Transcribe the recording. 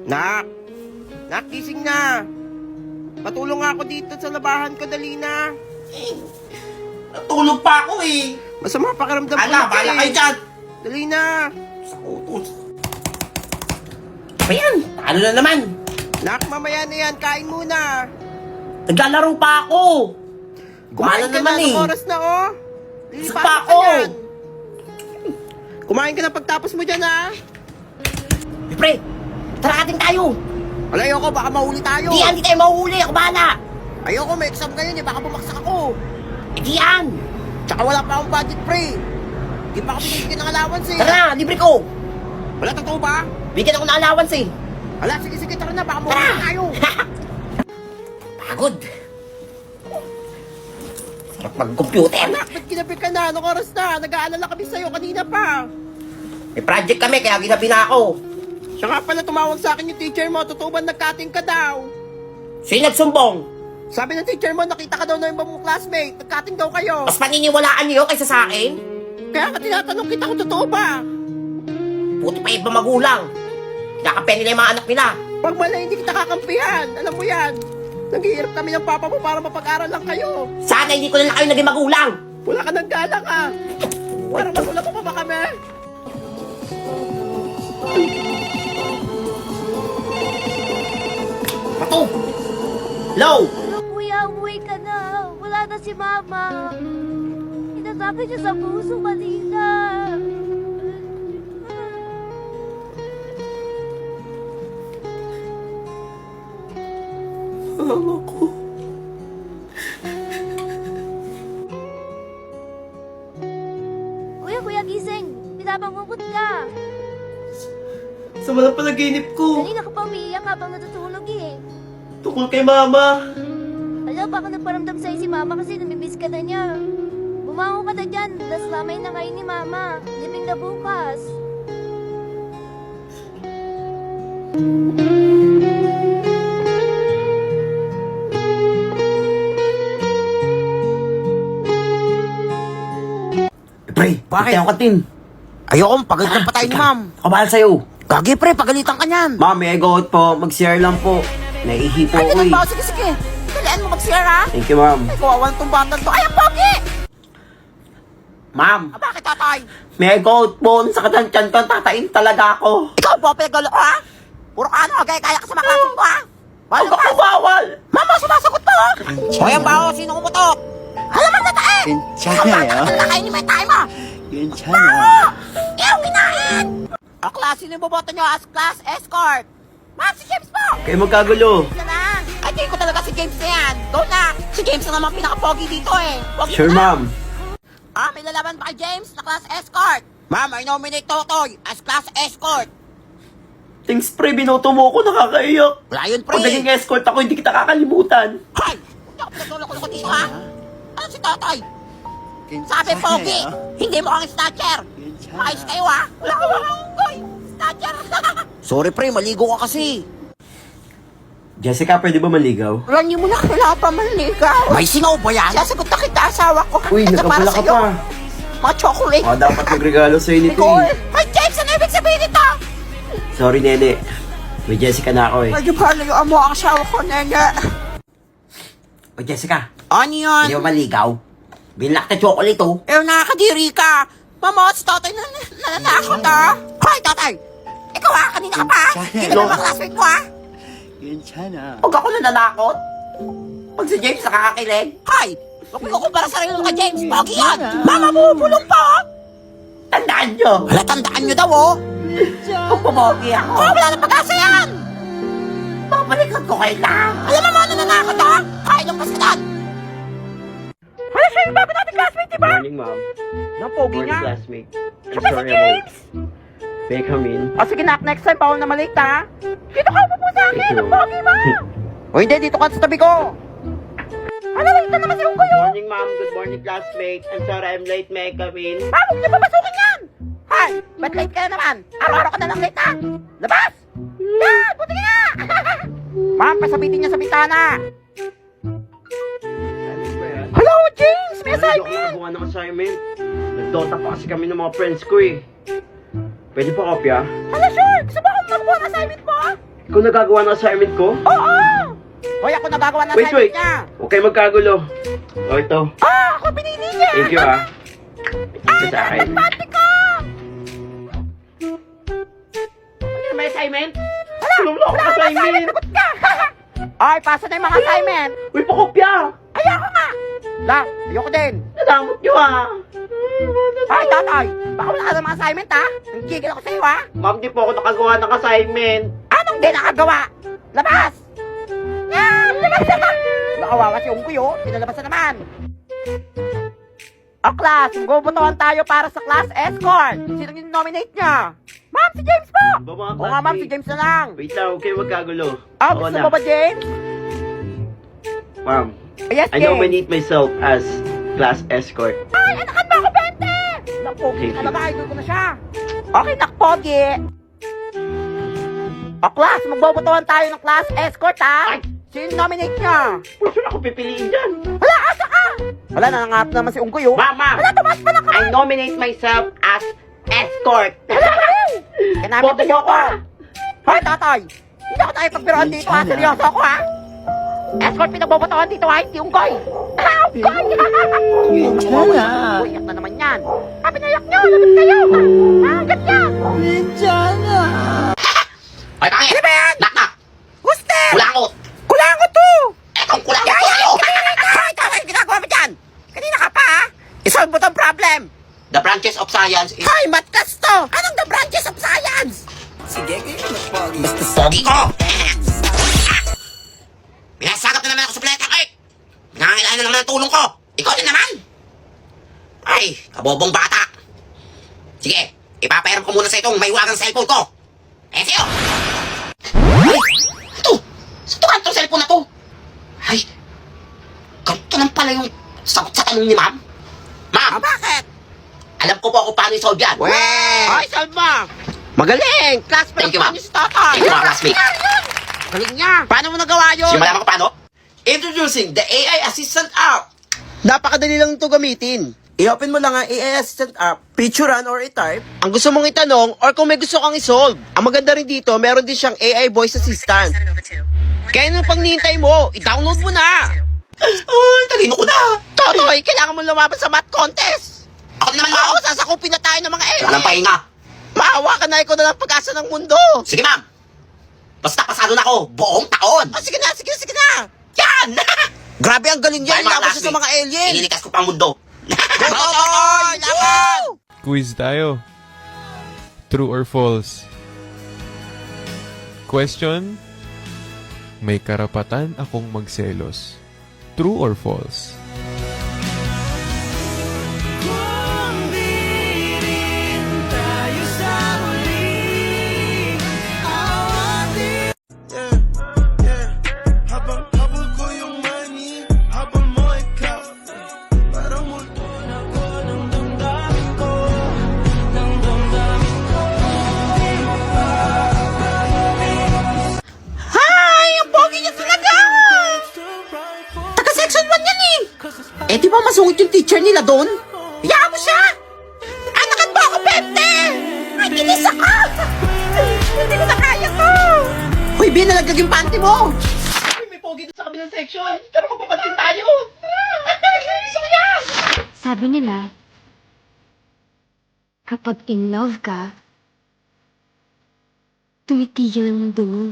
Nak! Nak, gising na! Patulong nga ako dito sa labahan ko, dali na. Natulog pa ako eh. Masama pakiramdam ko. Ala, bahala kayo dyan. Dali na. Sa utos. Ano yan? Ano na naman? Nak, mamaya na yan. Kain muna. Naglalaro pa ako. Kumain ka naman na. eh. Anong oras na, oh? Isa pa ako. Kumain ka na pagtapos mo dyan, ha? Eh, pre, tara atin tayo. Wala, ayoko. Baka mahuli tayo. Hindi tayo mahuhuli. Ako bahala. Ayoko, may exam ngayon eh. Baka bumaksak ako. Hindi yan. Tsaka wala pa akong budget, pre. Di pa ako binibigyan ng allowance eh. Tara na, libre ko. Wala, totoo ba? Bigyan ako ng allowance eh. Wala, sige, tara na. Baka mahuli tayo. Pagod. Sarap mag-computer. Anak, ba't kinabi ka na? Anong oras na? Nag-aalala kami sa'yo kanina pa. May project kami, kaya ginabi na ako. Siya nga pala tumawag sa akin yung teacher mo. Totoo ba nagkating ka daw? Sino nagsumbong? Sabi ng teacher mo, nakita ka daw ng ibang mong classmate. Nagkating daw kayo. Mas paniniwalaan niyo kaysa sa akin? Kaya ka tinatanong kita kung totoo ba? Buti pa iba magulang. Kinakape nila yung mga anak nila. Pag mali, hindi kita kakampihan. Alam mo yan. Naghihirap kami ng papa mo para mapag-aral lang kayo. Sana hindi ko na lang kayo naging magulang. Wala ka ng galang ah. Parang magulang pa ba kami? Pato! Hello! Ano kuya, umuwi ka na. Wala na si mama. Inasabi niya sa puso kanina. Mama ko. Kuya, gising. Pinabangungot ka. Sama ng panaginip ko. Kanina ka pa umiiyak habang natutulog eh. Tukol kay mama. Alam, baka nagparamdam sa'yo si mama kasi namimiss ka na niya. Bumangon ka na dyan. Last lamay na kayo ni mama. Liming na bukas. Pre, bakit? Tayo katin. Ayoko, pagalitan pa tayo ni ma'am. Kabahal sa'yo. Gagi pre, pagalitan ka niyan. Ma'am, may go out po. Mag-share lang po. Naihi po Ay, ako ganun eh. ba? Sige. Dalian mo mag-share ha. Thank you, ma'am. Ay, kawawan tong batang to. Ay, ang pogi! Ma'am, Ah, bakit tatay? may go out po. Sa katansyan ko, tatain talaga ako. Ikaw po, pinagalo ko ha? Puro ka ano, kaya ka sa mga klaseng ko ha? Huwag ako bawal. Mama, sumasagot pa oh! O yan ba oh, sino kumutok? Halamang na tae! 괜찮아요. Ang lakay ni may tayo mo! 괜찮아. Ew, kinain! Ang klase yung boboto nyo as class escort. Ma'am, si James po! Kayo magkagulo. Isa na. Ay, tingin ko talaga si James na yan. Go na! Si James na naman pinaka-pogi dito eh. Pogi Sure, na. ma'am. Ah, may lalaban pa kay James na class escort. Ma'am, I nominate Totoy as class escort. Thanks, pre. Binoto mo ako. Nakakaiyak. Wala yun, pre. Pag naging escort ako, hindi kita kakalimutan. Hay! Hindi ako pinagulong ko dito ha. Ano si Totoy? Sabi, pogi! Hindi mo ang snatcher! Ayos kayo ha! Wala ka mga unggoy! Snatcher! Sorry pre, maligo ka kasi! Jessica, pwede ba maligaw? Ranyo mo na, wala pa manligaw! May singaw ba yan? Sasagot na kita, asawa ko! Uy, Ito para nagkabula ka sa'yo. pa. Mga chocolate! O, dapat magregalo sa'yo nito Nicole! eh. Ay, James, ano ibig sabihin nito? Sorry, nene. May Jessica na ako eh. Medyo palayuan mo ang asawa ko, nene. O, Jessica, Ano yun? hindi ba maligaw? Binlock na chocolate oh. Eh, nakakadiri ka! Mama, si Totoy nananakot ha! Hoy, Totoy! Ikaw ha, kanina ka pa ha? Hindi ka naman classmate mo ha? 괜찮아. Huwag ako nananakot. Pag si James nakakakilig. Hoy! Huwag mo kukumpara sarili mo kay James. Pogi yan! Mama mo, bulong pa oh! Tandaan nyo. Wala, tandaan nyo daw oh! Kung pumogi ako. Oh, wala nang pag-asa yan! Babalikan ko kayo lang. Alam mo mga nananakot ha? Kaya nung pasadan! Wala siya yung bago natin classmate, di ba? Morning, ma'am. Nang pogi Morning, niya. classmate. I'm Siya ba si sorry James? May I come in? O sige nak, next time bawal na malik ha? Dito ka upo sa akin, Thank you. ang pogi mo! O hindi, dito ka sa tabi ko! Ano, wait na naman si Unggoy oh! Morning, ma'am. Good morning, classmate. I'm sorry I'm late. May I come in? Ma'am, huwag niyo papasukin yan! Hay, ba't late ka na naman? Araw-araw ka na lang late ha? Labas! Yan, buti ka na! Ma'am, pasabitin niya sa bitana! Hello, James! May Ano, assignment! ako nagawa ng assignment. Nagdota pa kasi kami ng mga friends ko eh. Pwede pa kopya? Hala, sure! Gusto mo akong magawa ng assignment mo? Ikaw nagagawa ng assignment ko? Oo! Hoy, ako nagagawa ng Wait, assignment wait. niya. Huwag kayo magkagulo. O, ito. Ako pinili niya. Thank you, ah. Ito sa akin. Pati ko! Ano may assignment? Wala akong assignment. Ay, pasa na yung mga assignment. Uy, pakopya. Ayoko nga. Lang, ayoko din. Nadamot nyo, ah. Ay, tatay. Baka wala ka ng mga assignment, ha? Nagigil ako sa'yo, ha? Ma'am, di po ako nakagawa ng assignment. Anong di nakagawa? Labas! Yan! Labas na! Nakawawa si Ungkuyo. Pinalabas na naman. O, class, magbubutuhan tayo para sa class escort. Sino yung nominate niya? Ma'am, si James po! Ba, mga Oo nga, ma'am, si classmates? James na lang. Wait lang, huwag kayo magkagulo. Gusto mo ba, James? Ma'am, Yes, I James. nominate myself as class escort. Ay, anakan mo ako, Bente! Napogi Thank you. talaga, idol ko na siya. Okay, nakpogi. O, class, magbubutuhan tayo ng class escort, ha? Sino nominate niya? Uy, saan ako pipiliin dyan? Wala, asa ka! Wala, nangangarap naman si Ungkuyo. Ma'am, ma'am. Wala, tumas pa lang ka! I nominate myself as escort. Kinamit Boto niyo mo ako. ako. Hoy, tatay! Hindi ako tayo pagbiroan dito, ha? Seryoso ako, ha? Escort pinagbobotohan dito, ha? Hindi Ungkoy! Ungkoy! 괜찮아. Iyak na naman yan. Pinayak niyo! Labit kayo! Ganyan! 괜찮아. Ay, pangit! Ano ba yan? Nak! Guste! Kulangot! Kulangot to! Etong kulangot Ay, ko sa'yo! ay, tama yung ginagawa mo dyan! Kanina ka pa, ha? Isolve mo tong problem! The branches of science is... Hoy, matkas to! Anong the branches of science? Pogi ko! Pinasagap na naman ako sa planeta ko eh! Pinangangailangan na naman ng tulong ko! Ikaw din naman! Ay, kabobong bata! Sige, ipapairam ko muna sa itong may wagang cellphone ko! Eh, sa'yo! Ay! Ito! Sa tukan itong cellphone na to! Ay! Ganito lang pala yung sagot sa tanong ni ma'am! Ma'am! Bakit? Alam ko po kung paano i-solve yan! Hoy, solve mo! Magaling! Class pa Thank you, ma'am. si Tatay! Thank you, mga classmate. Galing niya! Paano mo nagawa yun? Simulan mo ko paano? Introducing the AI Assistant app! Napakadali lang ito gamitin. I-open mo lang ang AI Assistant app, picturean or i-type ang gusto mong itanong or kung may gusto kang isolve. Ang maganda rin dito, meron din siyang AI voice assistant. Kaya nang pang nihintay mo, i-download mo na. Ay, talino ko na! Totoy, kailangan mo lumaban sa math contest. Ako naman Ako, ako! sasakupin na tayo ng mga Walang alien. pahinga! Maawa ka na, ikaw na lang pag-asa ng mundo. Sige, ma'am! Basta pasado na ako, buong taon! Sige na, sige na. Yan! Grabe ang galing niya, Bye, mga laban siya sa mga classmates. alien. Inilikas ko pang mundo! Go, Totoy! Laban! Quiz tayo. True or false? Question: may karapatan akong magselos. True or false? Habang ko yung money, habang mo ikaw, parang multo na ko ng damdamin ko, ng damdamin ko. Ay, ang pogi niya talaga! Taga-section 1 yan eh! Eh, di ba masungit yung teacher nila doon? Hayaan mo siya! Anakan mo ako, Pente! Ay, kinis ako! Hindi ko na kaya to! Hoy, Ben, nalaglag yung panty mo! May pogi doon sa kabilang section. Pero magpapansin tayo. Gusto ko yan! Sabi nila, kapag in love ka, tumitigil ang mundo mo.